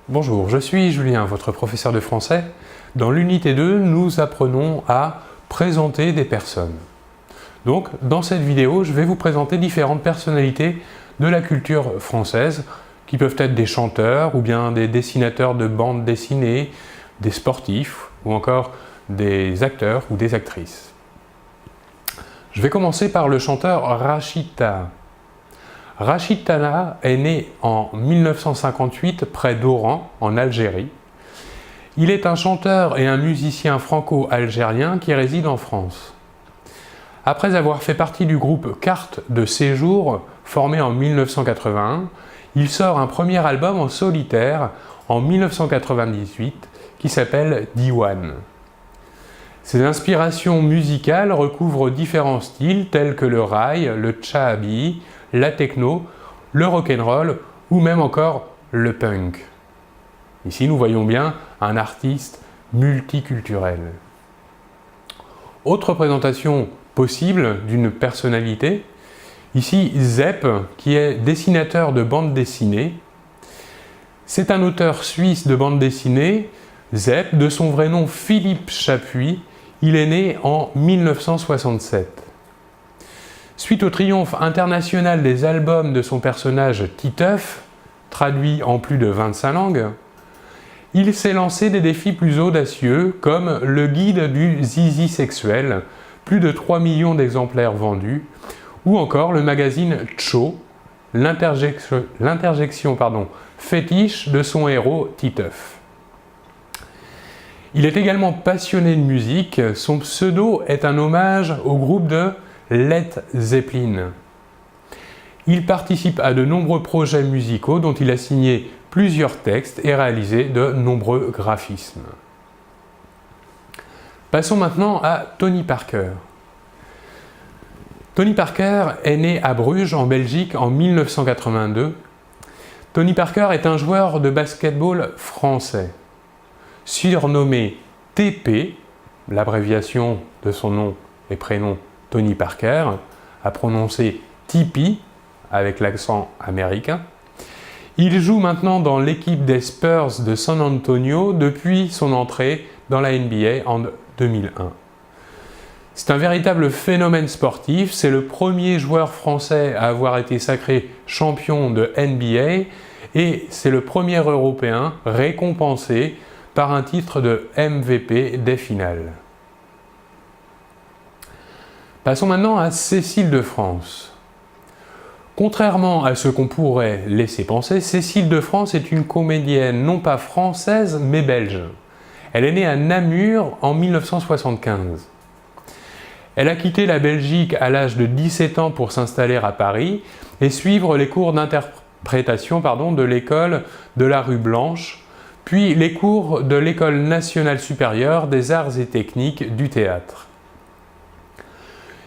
Bonjour, je suis Julien, votre professeur de français. Dans l'unité 2, nous apprenons à présenter des personnes. Donc, dans cette vidéo, je vais vous présenter différentes personnalités de la culture française, qui peuvent être des chanteurs, ou bien des dessinateurs de bandes dessinées, des sportifs, ou encore des acteurs ou des actrices. Je vais commencer par le chanteur Rachid Taha. Rachid Taha est né en 1958 près d'Oran, en Algérie. Il est un chanteur et un musicien franco-algérien qui réside en France. Après avoir fait partie du groupe Carte de Séjour, formé en 1981, il sort un premier album en solitaire en 1998 qui s'appelle Diwan. Ses inspirations musicales recouvrent différents styles tels que le raï, le tchahabi, la techno, le rock'n'roll ou même encore le punk. Ici, nous voyons bien un artiste multiculturel. Autre présentation possible d'une personnalité, ici Zep, qui est dessinateur de bande dessinée. C'est un auteur suisse de bande dessinée. Zep, de son vrai nom Philippe Chapuis, il est né en 1967. Suite au triomphe international des albums de son personnage Titeuf, traduit en plus de 25 langues, il s'est lancé des défis plus audacieux comme le guide du zizi sexuel, plus de 3 millions d'exemplaires vendus, ou encore le magazine Tcho, l'interjection fétiche de son héros Titeuf. Il est également passionné de musique, son pseudo est un hommage au groupe de Led Zeppelin. Il participe à de nombreux projets musicaux dont il a signé plusieurs textes et réalisé de nombreux graphismes. Passons maintenant à Tony Parker. Tony Parker est né à Bruges en Belgique en 1982. Tony Parker est un joueur de basketball français. Surnommé TP, l'abréviation de son nom et prénom Tony Parker, à prononcer Tipeee avec l'accent américain. Il joue maintenant dans l'équipe des Spurs de San Antonio depuis son entrée dans la NBA en 2001. C'est un véritable phénomène sportif, c'est le premier joueur français à avoir été sacré champion de NBA et c'est le premier Européen récompensé par un titre de MVP des finales. Passons maintenant à Cécile de France. Contrairement à ce qu'on pourrait laisser penser, Cécile de France est une comédienne non pas française mais belge. Elle est née à Namur en 1975. Elle a quitté la Belgique à l'âge de 17 ans pour s'installer à Paris et suivre les cours d'interprétation de l'école de la rue Blanche, puis les cours de l'École nationale supérieure des arts et techniques du théâtre.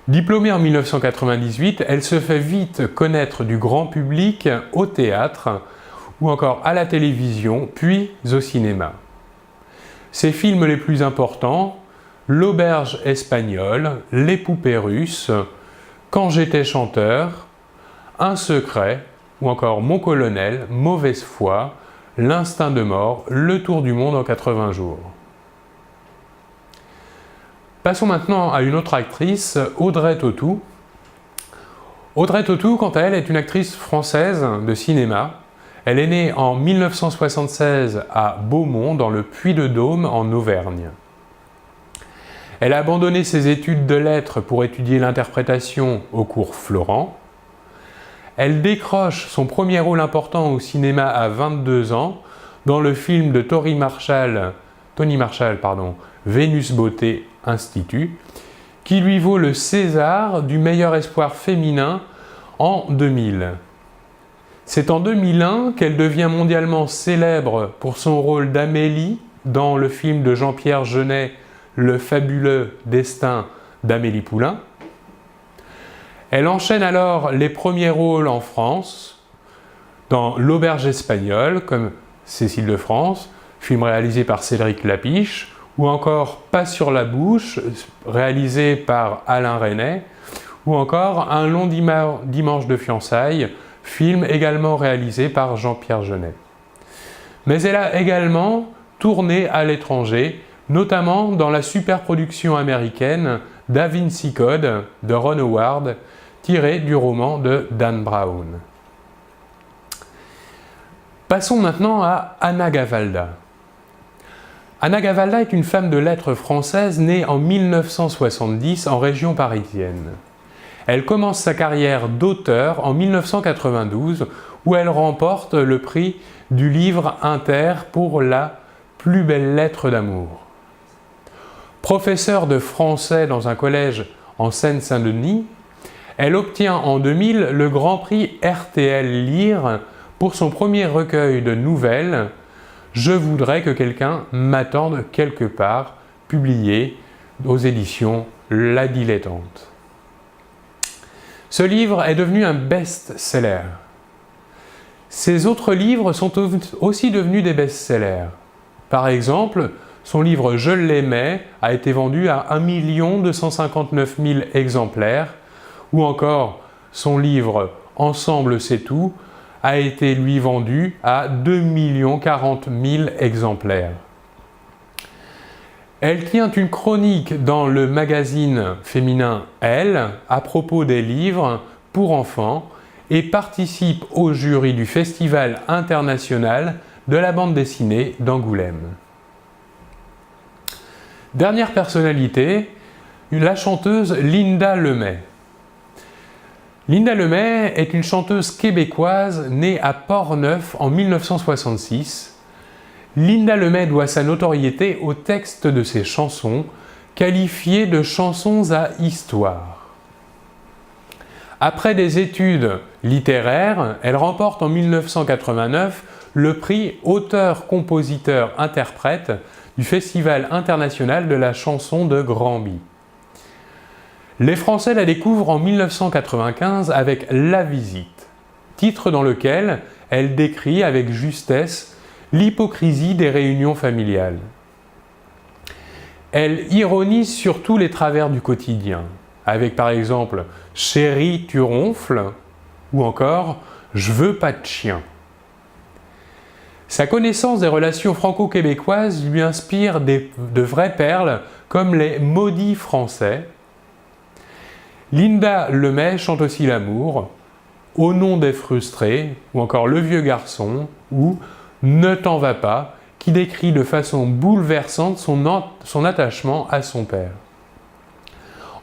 Diplômée en 1998, elle se fait vite connaître du grand public au théâtre ou encore à la télévision, puis au cinéma. Ses films les plus importants, L'Auberge espagnole, Les poupées russes, Quand j'étais chanteur, Un secret ou encore Mon colonel, Mauvaise foi, L'instinct de mort, Le tour du monde en 80 jours. Passons maintenant à une autre actrice, Audrey Tautou. Audrey Tautou, quant à elle, est une actrice française de cinéma. Elle est née en 1976 à Beaumont, dans le Puy-de-Dôme, en Auvergne. Elle a abandonné ses études de lettres pour étudier l'interprétation au cours Florent. Elle décroche son premier rôle important au cinéma à 22 ans dans le film de Tony Marshall, Vénus Beauté Institut, qui lui vaut le César du meilleur espoir féminin en 2000. C'est en 2001 qu'elle devient mondialement célèbre pour son rôle d'Amélie dans le film de Jean-Pierre Jeunet, Le fabuleux destin d'Amélie Poulain. Elle enchaîne alors les premiers rôles en France, dans L'Auberge espagnole, comme Cécile de France, film réalisé par Cédric Lapiche, ou encore Pas sur la bouche, réalisé par Alain Resnais, ou encore Un long dimanche de fiançailles, film également réalisé par Jean-Pierre Jeunet. mais elle a également tourné à l'étranger, notamment dans la superproduction américaine Da Vinci Code de Ron Howard, tiré du roman de Dan Brown. Passons maintenant à Anna Gavalda. Anna Gavalda est une femme de lettres française née en 1970 en région parisienne. Elle commence sa carrière d'auteur en 1992 où elle remporte le prix du livre Inter pour la plus belle lettre d'amour. Professeure de français dans un collège en Seine-Saint-Denis, elle obtient en 2000 le Grand Prix RTL Lire pour son premier recueil de nouvelles « Je voudrais que quelqu'un m'attende quelque part », publié aux éditions La Dilettante. Ce livre est devenu un best-seller. Ses autres livres sont aussi devenus des best-sellers. Par exemple, son livre « Je l'aimais » a été vendu à 1 259 000 exemplaires, ou encore son livre « Ensemble c'est tout » a été lui vendu à 2 040 000 exemplaires. Elle tient une chronique dans le magazine féminin Elle à propos des livres pour enfants et participe au jury du Festival international de la bande dessinée d'Angoulême. Dernière personnalité, la chanteuse Linda Lemay. Linda Lemay est une chanteuse québécoise née à Portneuf en 1966. Linda Lemay doit sa notoriété au texte de ses chansons, qualifiées de chansons à histoire. Après des études littéraires, elle remporte en 1989 le prix auteur-compositeur-interprète du Festival international de la chanson de Granby. Les Français la découvrent en 1995 avec La Visite, titre dans lequel elle décrit avec justesse l'hypocrisie des réunions familiales. Elle ironise sur tous les travers du quotidien, avec par exemple « Chérie, tu ronfles » ou encore « Je veux pas de chien ». Sa connaissance des relations franco-québécoises lui inspire de vraies perles comme les Maudits Français. Linda Lemay chante aussi l'amour, Au nom des frustrés, ou encore Le vieux garçon, ou Ne t'en va pas, qui décrit de façon bouleversante son attachement à son père.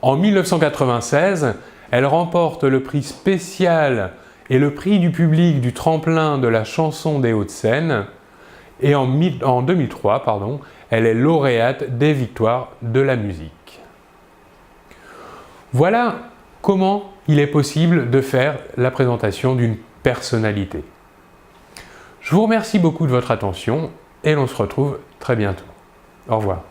En 1996, elle remporte le prix spécial et le prix du public du tremplin de la chanson des Hauts-de-Seine, et en 2003, elle est lauréate des Victoires de la musique. Voilà comment il est possible de faire la présentation d'une personnalité. Je vous remercie beaucoup de votre attention et l'on se retrouve très bientôt. Au revoir.